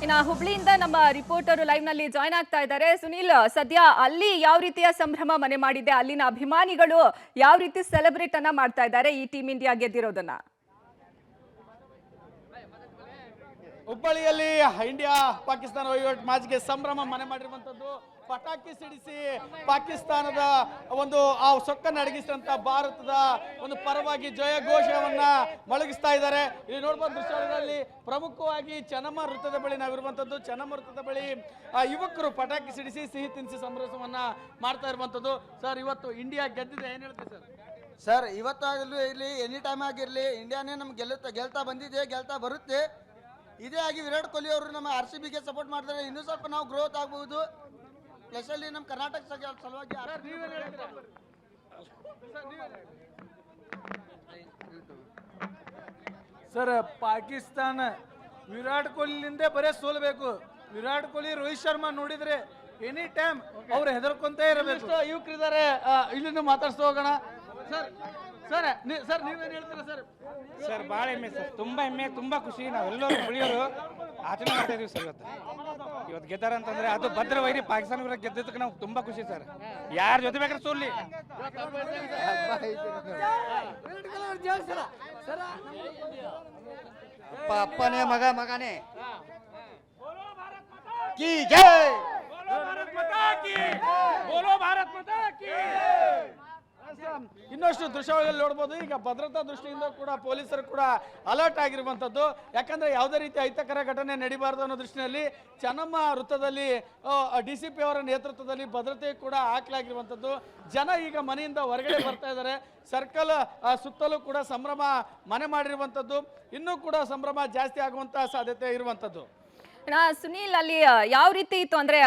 ಇನ್ನ ಹುಬ್ಳಿಯಿಂದ ನಮ್ಮ reporter live ನಲ್ಲಿ ಜಾಯ್ನ್ ಆಗ್ತಾ ಇದ್ದಾರೆ. ಸುನಿಲ್, ಸದ್ಯ ಅಲ್ಲಿ ಯಾವ ರೀತಿಯ ಸಂಭ್ರಮ ಮನೆ ಮಾಡಿದೆ, ಅಲ್ಲಿನ ಅಭಿಮಾನಿಗಳು ಯಾವ ರೀತಿ ಸೆಲೆಬ್ರೇಟ್ ಅನ್ನ ಮಾಡ್ತಾ ಇದ್ದಾರೆ ಈ ಟೀಮ್ ಇಂಡಿಯಾ ಗೆದ್ದಿರೋದನ್ನ? ಹುಬ್ಬಳ್ಳಿಯಲ್ಲಿ ಇಂಡಿಯಾ ಪಾಕಿಸ್ತಾನ ವಹಿವಾಟು ಮ್ಯಾಚ್ಗೆ ಸಂಭ್ರಮ ಮನೆ ಮಾಡಿರುವಂತದ್ದು. ಪಟಾಕಿ ಸಿಡಿಸಿ ಪಾಕಿಸ್ತಾನದ ಒಂದು ಆ ಸೊಕ್ಕನ್ನು ಅಡಗಿಸಿದಂತ ಭಾರತದ ಒಂದು ಪರವಾಗಿ ಜಯ ಘೋಷವನ್ನ ಮೊಳಗಿಸ್ತಾ ಇದ್ದಾರೆ. ಇಲ್ಲಿ ನೋಡಬಹುದು ದೃಶ್ಯಗಳಲ್ಲಿ ಪ್ರಮುಖವಾಗಿ ಚೆನ್ನಮ್ಮ ವೃತ್ತದ ಬಳಿ ನಾವಿರುವಂತದ್ದು. ಚೆನ್ನಮ್ಮ ವೃತ್ತದ ಬಳಿ ಯುವಕರು ಪಟಾಕಿ ಸಿಡಿಸಿ ಸಿಹಿ ತಿನಿಸಿ ಸಂಭ್ರಮವನ್ನ ಮಾಡ್ತಾ ಇರುವಂತದ್ದು. ಸರ್, ಇವತ್ತು ಇಂಡಿಯಾ ಗೆದ್ದಿದೆ, ಏನ್ ಹೇಳ್ತೀವಿ ಸರ್? ಸರ್, ಇವತ್ತಾಗಲಿ ಇರಲಿ, ಎನಿ ಟೈಮ್ ಆಗಿರಲಿ, ಇಂಡಿಯಾನೇ ನಮ್ಗೆ ಗೆಲ್ತಾ ಬಂದಿದೆ, ಗೆಲ್ತಾ ಬರುತ್ತೆ. ಇದೇ ಆಗಿ ವಿರಾಟ್ ಕೊಹ್ಲಿ ಅವರು ನಮ್ಮ RCBಗೆ ಸಪೋರ್ಟ್ ಮಾಡ್ತಾರೆ. ಇನ್ನೂ ಸ್ವಲ್ಪ ನಾವು ಗ್ರೋತ್ ಆಗ್ಬಹುದು, ಸ್ಪೆಷಲಿ ನಮ್ಮ ಕರ್ನಾಟಕ ಸಲುವಾಗಿ. ಸರ್, ಪಾಕಿಸ್ತಾನ ವಿರಾಟ್ ಕೊಹ್ಲಿಂದೇ ಬರೇ ಸೋಲ್ಬೇಕು. ವಿರಾಟ್ ಕೊಹ್ಲಿ, ರೋಹಿತ್ ಶರ್ಮಾ ನೋಡಿದ್ರೆ ಎನಿ ಟೈಮ್ ಅವ್ರು ಹೆದರ್ಕೊಂತ ಇರಬೇಕು. ಯುವಕರಿದ್ದಾರೆ, ಇಲ್ಲಿಂದ ಮಾತಾಡ್ಸ್ತಾ ಹೋಗೋಣ. ಸರ್ ಸರ್ ಸರ್ ನೀವೇನು ಹೇಳ್ತೀರಾ ಸರ್? ಸರ್, ಭಾಳ ಹೆಮ್ಮೆ ಸರ್, ತುಂಬಾ ಹೆಮ್ಮೆ, ತುಂಬಾ ಖುಷಿ. ನಾವೆಲ್ಲರೂ ಹುಳಿಯೋರು ಆಚರಣೆ ಮಾಡ್ತಾ ಇದೀವಿ ಸರ್. ಇವತ್ತು ಗೆದ್ದಾರ ಅಂತಂದ್ರೆ ಅದು ಭದ್ರ ವೈರಿ ಪಾಕಿಸ್ತಾನ ವಿರುದ್ಧ ಗೆದ್ದಕ್ಕೆ ನಾವು ತುಂಬಾ ಖುಷಿ ಸರ್. ಯಾರ ಜೊತೆ ಬೇಕಾದ್ರೆ ಸೋಲ್ಲಿ. ಅಪ್ಪನೇ ಮಗ ಮಗನೇ ಕಿ ಜೈ. ಇನ್ನಷ್ಟು ದೃಶ್ಯಾವಳಿಯಲ್ಲಿ ನೋಡ್ಬೋದು. ಈಗ ಭದ್ರತಾ ದೃಷ್ಟಿಯಿಂದ ಕೂಡ ಪೊಲೀಸರು ಕೂಡ ಅಲರ್ಟ್ ಆಗಿರುವಂತದ್ದು. ಯಾಕಂದ್ರೆ ಯಾವುದೇ ರೀತಿ ಅಹಿತಕರ ಘಟನೆ ನಡೀಬಾರದು ಅನ್ನೋ ದೃಷ್ಟಿಯಲ್ಲಿ ಚೆನ್ನಮ್ಮ ವೃತ್ತದಲ್ಲಿ DCP ಅವರ ನೇತೃತ್ವದಲ್ಲಿ ಭದ್ರತೆ ಕೂಡ ಹಾಕಲಾಗಿರುವಂತದ್ದು. ಜನ ಈಗ ಮನೆಯಿಂದ ಹೊರಗಡೆ ಬರ್ತಾ ಇದ್ದಾರೆ. ಸರ್ಕಲ್ ಸುತ್ತಲೂ ಕೂಡ ಸಂಭ್ರಮ ಮನೆ ಮಾಡಿರುವಂತದ್ದು. ಇನ್ನೂ ಕೂಡ ಸಂಭ್ರಮ ಜಾಸ್ತಿ ಆಗುವಂತ ಸಾಧ್ಯತೆ ಇರುವಂತದ್ದು. ಸುನೀಲ್, ಅಲ್ಲಿ ಯಾವ ರೀತಿ ಇತ್ತು ಅಂದ್ರೆ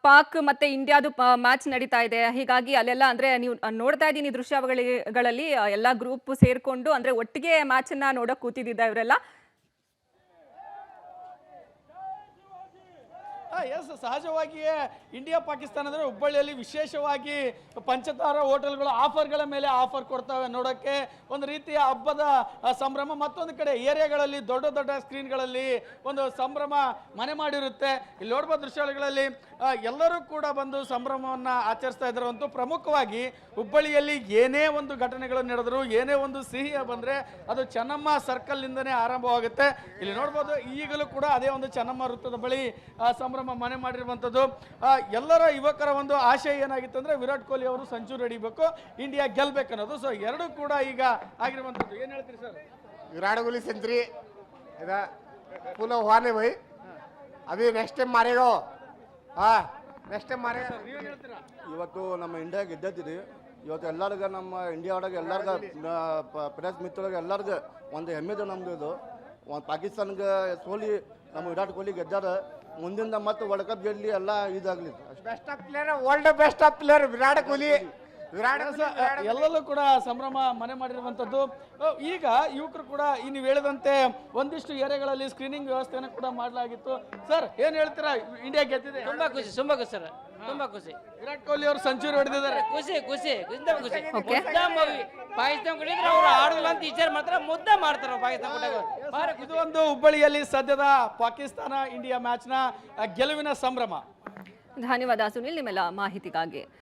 ಪಾಕ್ ಮತ್ತೆ ಇಂಡಿಯಾದು ಮ್ಯಾಚ್ ನಡೀತಾ ಇದೆ, ಹೀಗಾಗಿ ಅಲ್ಲೆಲ್ಲ ಅಂದ್ರೆ ನೀವು ನೋಡ್ತಾ ಇದ್ದೀನಿ ದೃಶ್ಯಾವಳಿಗಳಲ್ಲಿ ಎಲ್ಲ ಗ್ರೂಪ್ ಸೇರ್ಕೊಂಡು ಅಂದ್ರೆ ಒಟ್ಟಿಗೆ ಮ್ಯಾಚ್ ಅನ್ನ ನೋಡಕ್ ಕೂತಿದ್ದ ಇವರೆಲ್ಲ. ಎಸ್, ಸಹಜವಾಗಿಯೇ ಇಂಡಿಯಾ ಪಾಕಿಸ್ತಾನ ಅಂದ್ರೆ ಹುಬ್ಬಳ್ಳಿಯಲ್ಲಿ ವಿಶೇಷವಾಗಿ ಪಂಚತಾರ ಹೋಟೆಲ್ಗಳು ಆಫರ್ಗಳ ಮೇಲೆ ಆಫರ್ ಕೊಡ್ತವೆ. ನೋಡೋಕ್ಕೆ ಒಂದು ರೀತಿಯ ಹಬ್ಬದ ಸಂಭ್ರಮ. ಮತ್ತೊಂದು ಕಡೆ ಏರಿಯಾಗಳಲ್ಲಿ ದೊಡ್ಡ ದೊಡ್ಡ ಸ್ಕ್ರೀನ್ಗಳಲ್ಲಿ ಒಂದು ಸಂಭ್ರಮ ಮನೆ ಮಾಡಿರುತ್ತೆ. ಇಲ್ಲಿ ನೋಡ್ಬೋದು ದೃಶ್ಯಾವಳಿಗಳಲ್ಲಿ ಎಲ್ಲರೂ ಕೂಡ ಬಂದು ಸಂಭ್ರಮವನ್ನ ಆಚರಿಸ್ತಾ ಇದ್ದಾರೆ. ಅಂತೂ ಪ್ರಮುಖವಾಗಿ ಹುಬ್ಬಳ್ಳಿಯಲ್ಲಿ ಏನೇ ಒಂದು ಘಟನೆಗಳು ನಡೆದ್ರು, ಏನೇ ಒಂದು ಸಿಹಿ ಬಂದ್ರೆ ಅದು ಚೆನ್ನಮ್ಮ ಸರ್ಕಲ್ ನಿಂದನೇ ಆರಂಭವಾಗುತ್ತೆ. ಇಲ್ಲಿ ನೋಡ್ಬೋದು ಈಗಲೂ ಕೂಡ ಅದೇ ಒಂದು ಚೆನ್ನಮ್ಮ ವೃತ್ತದ ಬಳಿ ಸಂಭ್ರಮ ಮನೆ ಮಾಡಿರುವಂತದ್ದು. ಎಲ್ಲರ ಯುವಕರ ಒಂದು ಆಶಯ ಏನಾಗಿತ್ತು ಅಂದ್ರೆ ವಿರಾಟ್ ಕೊಹ್ಲಿ ಅವರು ಸೆಂಚುರಿ ಹೊಡಿಬೇಕು, ಇಂಡಿಯಾ ಗೆಲ್ಬೇಕನ್ನೋದು. ಸೊ ಎರಡು ಕೂಡ ಈಗ ಆಗಿರುವಂತದ್ದು. ಏನ್ ಹೇಳ್ತೀರಿ sir? Virat Kohli century full हुआ नहीं भाई, अभी नेक्स्ट टाइम मारेगा. हाँ, नेक्स्ट टाइम मारेगा. ಇವತ್ತು ನಮ್ಮ ಇಂಡಿಯಾ ಗೆದ್ದಿದ್ದೀರಿ. ಇವತ್ತು ಎಲ್ಲರಿಗೂ ನಮ್ಮ ಇಂಡಿಯಾ ಒಳಗೆ ಎಲ್ಲರಿಗೂ ಪ್ರೆಸ್ ಮಿತ್ರರಿಗೆ ಎಲ್ಲರಿಗೂ ಒಂದು ಹೆಮ್ಮೆದು ನಮ್ದು. ಇದು ಒಂದು ಪಾಕಿಸ್ತಾನ್ಗೆ ಸೋಲಿ ನಮ್ಮ ವಿರಾಟ್ ಕೊಹ್ಲಿ ಗೆದ್ದಾರ. ಮುಂದಿಂದ ಮತ್ತೆ ವರ್ಲ್ಡ್ ಕಪ್ ಗೆಲ್ಲಿ ಎಲ್ಲ ಇದಾಗಲಿ. Best of player, world best of player Virat Kohli. ಎಲ್ಲಲ್ಲೂ ಕೂಡ ಸಂಭ್ರಮ ಮನೆ ಮಾಡಿರುವಂತದ್ದು. ಈಗ ಯುವಕರು ಕೂಡ ನೀವು ಹೇಳಿದಂತೆ ಒಂದಿಷ್ಟು ಏರಿಯಾಗಳಲ್ಲಿ ಸ್ಕ್ರೀನಿಂಗ್ ವ್ಯವಸ್ಥೆಯನ್ನು ಕೂಡ ಮಾಡಲಾಗಿತ್ತು. ಸರ್, ಏನ್ ಹೇಳ್ತೀರಾ? ಇಂಡಿಯಾ ಗೆದ್ದಿದೆ, ತುಂಬಾ ಖುಷಿ, ತುಂಬಾ ಖುಷಿ ಸರ್, ತುಂಬಾ ಖುಷಿ. ವಿರಾಟ್ ಕೊಹ್ಲಿ ಅವರು ಸೆಂಚುರಿ ಹೊಡೆದಿದ್ದಾರೆ. ಖುಷಿ ಖುಷಿ ಖುಷಿ. ಪಾಕಿಸ್ತಾನ ಕೊಡಿದ್ರೆ ಅವ್ರು ಆಡುದಿಲ್ಲ ಅಂತ ವಿಚಾರ ಮಾಡ್ತಾರೆ, ಮುದ್ದೆ ಮಾಡ್ತಾರ ಪಾಕಿಸ್ತಾನ. ಇದು ಒಂದು ಹುಬ್ಬಳ್ಳಿಯಲ್ಲಿ ಸದ್ಯದ ಪಾಕಿಸ್ತಾನ ಇಂಡಿಯಾ ಮ್ಯಾಚ್ ನ ಗೆಲುವಿನ ಸಂಭ್ರಮ. ಧನ್ಯವಾದ ಸುನಿಲ್ ನಿಮ್ಮೆಲ್ಲ ಮಾಹಿತಿಗಾಗಿ.